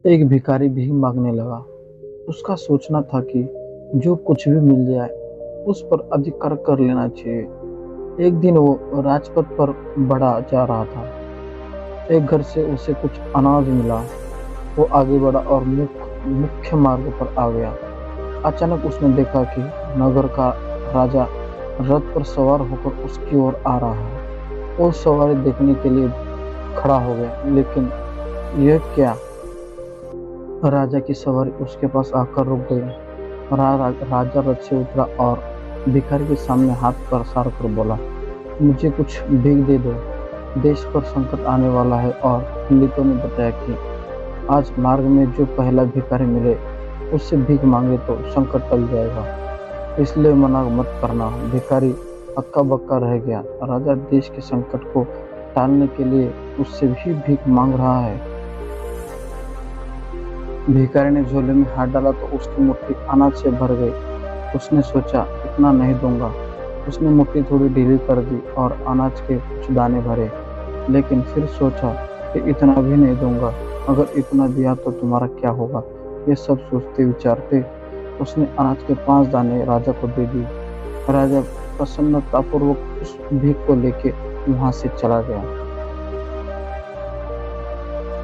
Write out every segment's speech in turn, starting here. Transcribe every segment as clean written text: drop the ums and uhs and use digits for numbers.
एक भिखारी भीख मांगने लगा। उसका सोचना था कि जो कुछ भी मिल जाए उस पर अधिकार कर लेना चाहिए। एक दिन वो राजपथ पर बढ़ा जा रहा था। एक घर से उसे कुछ अनाज मिला। वो आगे बढ़ा और मुख्य मार्ग पर आ गया। अचानक उसने देखा कि नगर का राजा रथ पर सवार होकर उसकी ओर आ रहा है। वो सवारी देखने के लिए खड़ा हो गया, लेकिन यह क्या! राजा की सवारी उसके पास आकर रुक गई। राजा रथ से उतरा और भिखारी के सामने हाथ पसार कर बोला, मुझे कुछ भीख दे दो। देश पर संकट आने वाला है और पंडितों ने बताया कि आज मार्ग में जो पहला भिखारी मिले उससे भीख मांगे तो संकट टल जाएगा, इसलिए मना मत करना। भिखारी हक्का बक्का रह गया। राजा देश के संकट को टालने के लिए उससे भी भीख मांग रहा है। भिखारी ने झोले में हाथ डाला तो उसकी मुट्ठी अनाज से भर गई। उसने सोचा, इतना नहीं दूंगा। उसने मुट्ठी थोड़ी ढीली कर दी और अनाज के कुछ दाने भरे, लेकिन फिर सोचा कि इतना भी नहीं दूंगा। अगर इतना दिया तो तुम्हारा क्या होगा? ये सब सोचते विचारते उसने अनाज के 5 दाने राजा को दे दी। राजा प्रसन्नतापूर्वक उस भीख को लेके वहां से चला गया।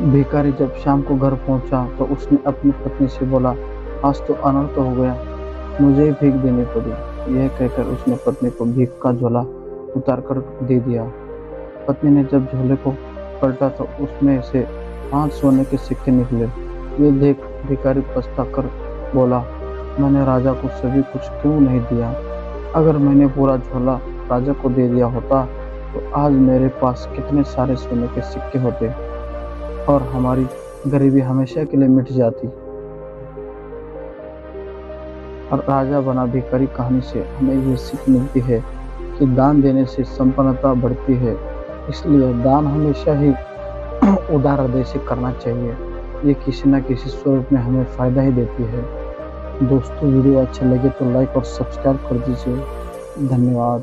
भिखारी जब शाम को घर पहुंचा तो उसने अपनी पत्नी से बोला, आज तो अनर्थ हो गया, मुझे ही भीख देनी पड़ी। यह कहकर उसने पत्नी को भीख का झोला उतार कर दे दिया। पत्नी ने जब झोले को पलटा तो उसमें से 5 सोने के सिक्के निकले। ये देख भिखारी पछता कर बोला, मैंने राजा को सभी कुछ क्यों नहीं दिया? अगर मैंने पूरा झोला राजा को दे दिया होता तो आज मेरे पास कितने सारे सोने के सिक्के होते और हमारी गरीबी हमेशा के लिए मिट जाती। और राजा बना भिखारी कहानी से हमें ये सीख मिलती है कि दान देने से संपन्नता बढ़ती है, इसलिए दान हमेशा ही उदार हृदय से करना चाहिए। ये किसी न किसी स्वरूप में हमें फायदा ही देती है। दोस्तों, वीडियो अच्छा लगे तो लाइक और सब्सक्राइब कर दीजिए। धन्यवाद।